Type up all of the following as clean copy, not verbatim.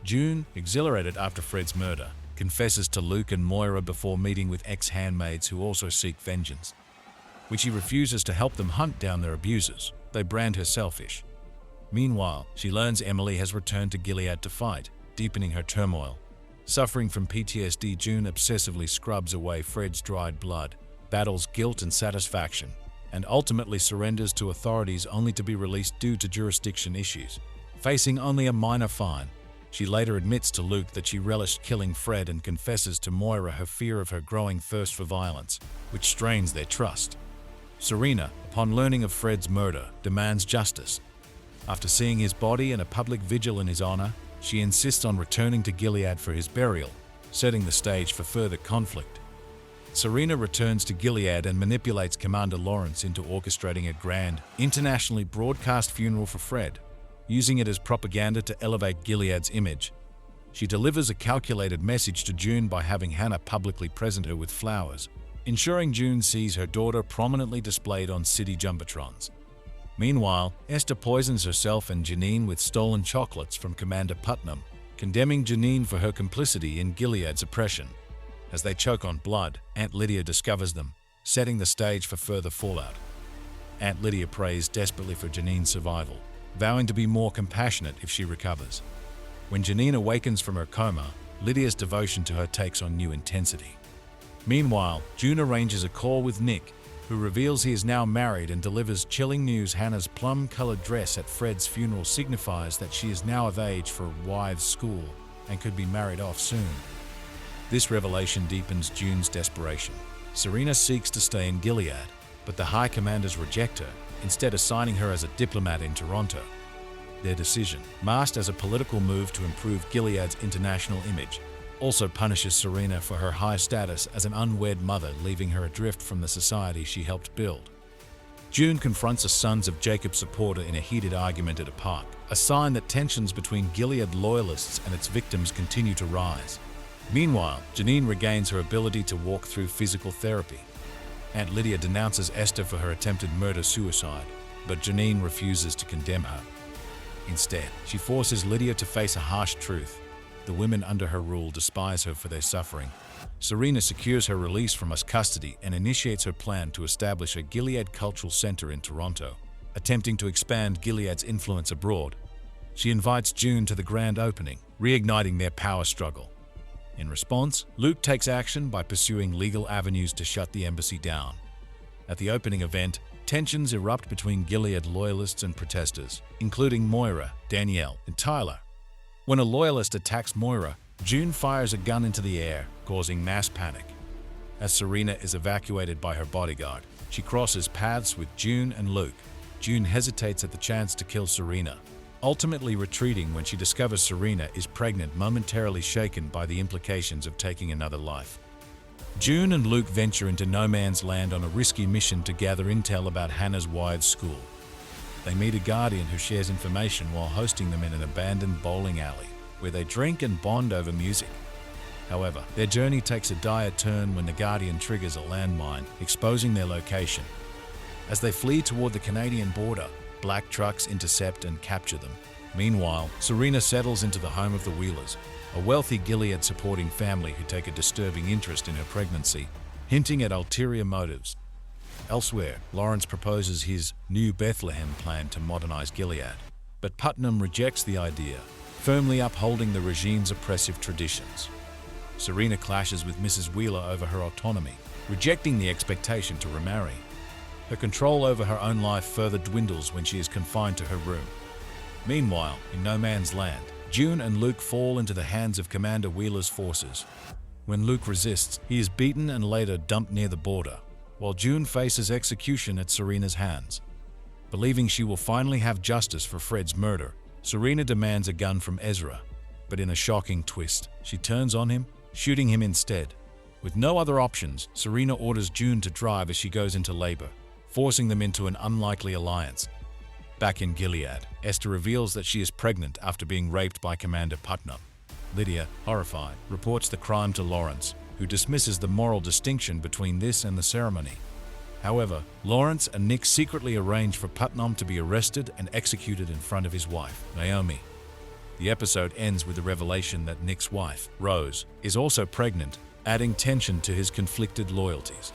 June, exhilarated after Fred's murder, confesses to Luke and Moira before meeting with ex-handmaids who also seek vengeance. When she refuses to help them hunt down their abusers, they brand her selfish. Meanwhile, she learns Emily has returned to Gilead to fight, deepening her turmoil. Suffering from PTSD, June obsessively scrubs away Fred's dried blood, battles guilt and satisfaction, and ultimately surrenders to authorities only to be released due to jurisdiction issues. Facing only a minor fine, she later admits to Luke that she relished killing Fred and confesses to Moira her fear of her growing thirst for violence, which strains their trust. Serena, upon learning of Fred's murder, demands justice. After seeing his body and a public vigil in his honor, she insists on returning to Gilead for his burial, setting the stage for further conflict. Serena returns to Gilead and manipulates Commander Lawrence into orchestrating a grand, internationally broadcast funeral for Fred, using it as propaganda to elevate Gilead's image. She delivers a calculated message to June by having Hannah publicly present her with flowers, ensuring June sees her daughter prominently displayed on city jumbotrons. Meanwhile, Esther poisons herself and Janine with stolen chocolates from Commander Putnam, condemning Janine for her complicity in Gilead's oppression. As they choke on blood, Aunt Lydia discovers them, setting the stage for further fallout. Aunt Lydia prays desperately for Janine's survival, vowing to be more compassionate if she recovers. When Janine awakens from her coma, Lydia's devotion to her takes on new intensity. Meanwhile, June arranges a call with Nick, who reveals he is now married and delivers chilling news. Hannah's plum-colored dress at Fred's funeral signifies that she is now of age for wives' school and could be married off soon. This revelation deepens June's desperation. Serena seeks to stay in Gilead, but the High Commanders reject her, instead assigning her as a diplomat in Toronto. Their decision, masked as a political move to improve Gilead's international image, also punishes Serena for her high status as an unwed mother, leaving her adrift from the society she helped build. June confronts a Sons of Jacob supporter in a heated argument at a park, a sign that tensions between Gilead loyalists and its victims continue to rise. Meanwhile, Janine regains her ability to walk through physical therapy. Aunt Lydia denounces Esther for her attempted murder-suicide, but Janine refuses to condemn her. Instead, she forces Lydia to face a harsh truth. The women under her rule despise her for their suffering. Serena secures her release from custody and initiates her plan to establish a Gilead Cultural Center in Toronto, attempting to expand Gilead's influence abroad. She invites June to the grand opening, reigniting their power struggle. In response, Luke takes action by pursuing legal avenues to shut the embassy down. At the opening event, tensions erupt between Gilead loyalists and protesters, including Moira, Danielle, and Tyler. When a loyalist attacks Moira, June fires a gun into the air, causing mass panic. As Serena is evacuated by her bodyguard, she crosses paths with June and Luke. June hesitates at the chance to kill Serena, ultimately retreating when she discovers Serena is pregnant, momentarily shaken by the implications of taking another life. June and Luke venture into no man's land on a risky mission to gather intel about Hannah's wives' school. They meet a guardian who shares information while hosting them in an abandoned bowling alley, where they drink and bond over music. However, their journey takes a dire turn when the guardian triggers a landmine, exposing their location. As they flee toward the Canadian border, black trucks intercept and capture them. Meanwhile, Serena settles into the home of the Wheelers, a wealthy Gilead-supporting family who take a disturbing interest in her pregnancy, hinting at ulterior motives. Elsewhere, Lawrence proposes his New Bethlehem plan to modernize Gilead, but Putnam rejects the idea, firmly upholding the regime's oppressive traditions. Serena clashes with Mrs. Wheeler over her autonomy, rejecting the expectation to remarry. Her control over her own life further dwindles when she is confined to her room. Meanwhile, in no man's land, June and Luke fall into the hands of Commander Wheeler's forces. When Luke resists, he is beaten and later dumped near the border, while June faces execution at Serena's hands. Believing she will finally have justice for Fred's murder, Serena demands a gun from Ezra, but in a shocking twist, she turns on him, shooting him instead. With no other options, Serena orders June to drive as she goes into labor, forcing them into an unlikely alliance. Back in Gilead, Esther reveals that she is pregnant after being raped by Commander Putnam. Lydia, horrified, reports the crime to Lawrence, who dismisses the moral distinction between this and the ceremony. However, Lawrence and Nick secretly arrange for Putnam to be arrested and executed in front of his wife, Naomi. The episode ends with the revelation that Nick's wife, Rose, is also pregnant, adding tension to his conflicted loyalties.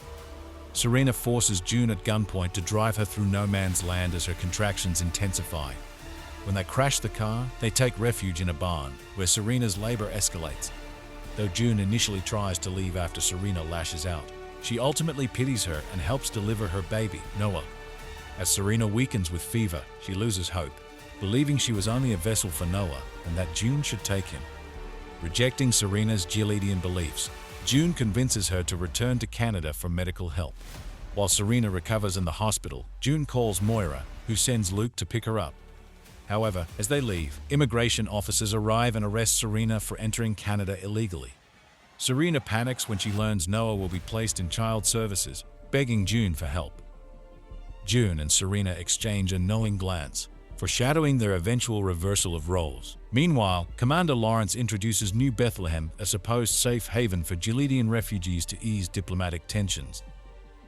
Serena forces June at gunpoint to drive her through no man's land as her contractions intensify. When they crash the car, they take refuge in a barn, where Serena's labor escalates. Though June initially tries to leave after Serena lashes out, she ultimately pities her and helps deliver her baby, Noah. As Serena weakens with fever, she loses hope, believing she was only a vessel for Noah and that June should take him. Rejecting Serena's Gileadian beliefs, June convinces her to return to Canada for medical help. While Serena recovers in the hospital, June calls Moira, who sends Luke to pick her up. However, as they leave, immigration officers arrive and arrest Serena for entering Canada illegally. Serena panics when she learns Noah will be placed in child services, begging June for help. June and Serena exchange a knowing glance, foreshadowing their eventual reversal of roles. Meanwhile, Commander Lawrence introduces New Bethlehem, a supposed safe haven for Gileadian refugees to ease diplomatic tensions.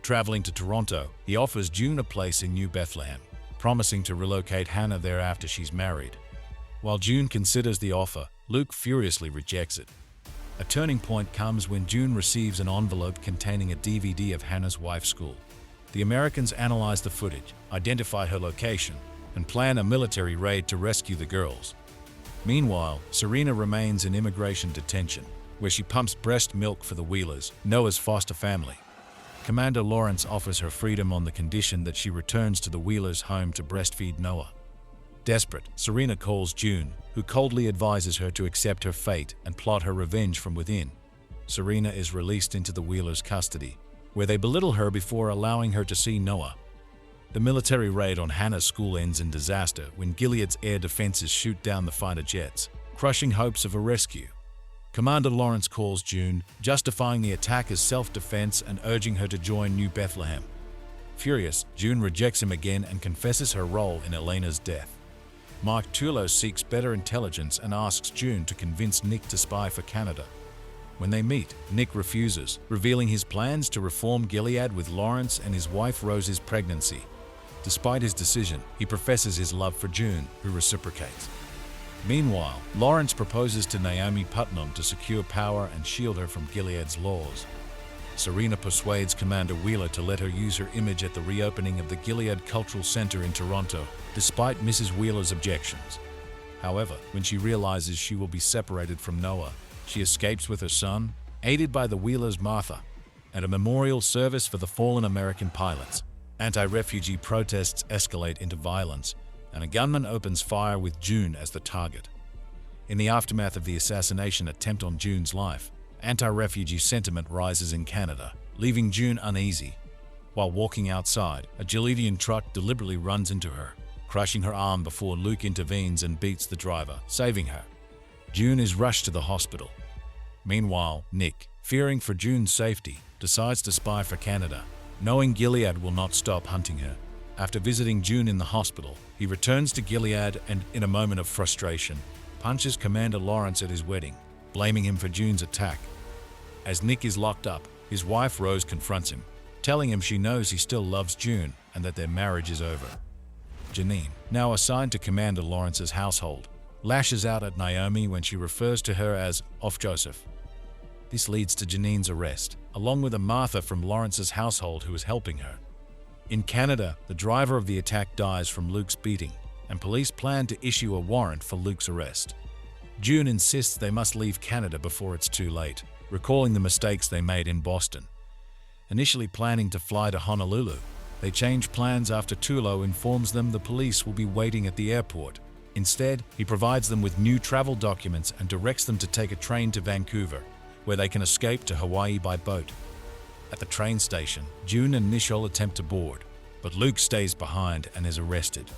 Traveling to Toronto, he offers June a place in New Bethlehem, promising to relocate Hannah there after she's married. While June considers the offer, Luke furiously rejects it. A turning point comes when June receives an envelope containing a DVD of Hannah's wife's school. The Americans analyze the footage, identify her location, and plan a military raid to rescue the girls. Meanwhile, Serena remains in immigration detention, where she pumps breast milk for the Wheelers, Noah's foster family. Commander Lawrence offers her freedom on the condition that she returns to the Wheelers' home to breastfeed Noah. Desperate, Serena calls June, who coldly advises her to accept her fate and plot her revenge from within. Serena is released into the Wheelers' custody, where they belittle her before allowing her to see Noah. The military raid on Hannah's school ends in disaster when Gilead's air defenses shoot down the fighter jets, crushing hopes of a rescue. Commander Lawrence calls June, justifying the attack as self-defense and urging her to join New Bethlehem. Furious, June rejects him again and confesses her role in Elena's death. Mark Turlough seeks better intelligence and asks June to convince Nick to spy for Canada. When they meet, Nick refuses, revealing his plans to reform Gilead with Lawrence and his wife Rose's pregnancy. Despite his decision, he professes his love for June, who reciprocates. Meanwhile, Lawrence proposes to Naomi Putnam to secure power and shield her from Gilead's laws. Serena persuades Commander Wheeler to let her use her image at the reopening of the Gilead Cultural Center in Toronto, despite Mrs. Wheeler's objections. However, when she realizes she will be separated from Noah, she escapes with her son, aided by the Wheelers' Martha, and a memorial service for the fallen American pilots. Anti-refugee protests escalate into violence, and a gunman opens fire with June as the target. In the aftermath of the assassination attempt on June's life, anti-refugee sentiment rises in Canada, leaving June uneasy. While walking outside, a Gileadian truck deliberately runs into her, crushing her arm before Luke intervenes and beats the driver, saving her. June is rushed to the hospital. Meanwhile, Nick, fearing for June's safety, decides to spy for Canada, knowing Gilead will not stop hunting her. After visiting June in the hospital, he returns to Gilead and, in a moment of frustration, punches Commander Lawrence at his wedding, blaming him for June's attack. As Nick is locked up, his wife Rose confronts him, telling him she knows he still loves June and that their marriage is over. Janine, now assigned to Commander Lawrence's household, lashes out at Naomi when she refers to her as "off Joseph." This leads to Janine's arrest, along with a Martha from Lawrence's household who is helping her. In Canada, the driver of the attack dies from Luke's beating, and police plan to issue a warrant for Luke's arrest. June insists they must leave Canada before it's too late, recalling the mistakes they made in Boston. Initially planning to fly to Honolulu, they change plans after Turlough informs them the police will be waiting at the airport. Instead, he provides them with new travel documents and directs them to take a train to Vancouver, where they can escape to Hawaii by boat. At the train station, June and Nishol attempt to board, but Luke stays behind and is arrested.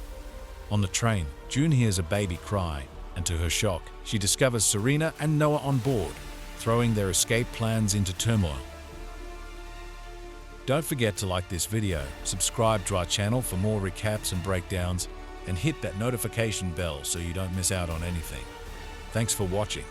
On the train, June hears a baby cry, and to her shock, she discovers Serena and Noah on board, throwing their escape plans into turmoil. Don't forget to like this video, subscribe to our channel for more recaps and breakdowns, and hit that notification bell so you don't miss out on anything. Thanks for watching.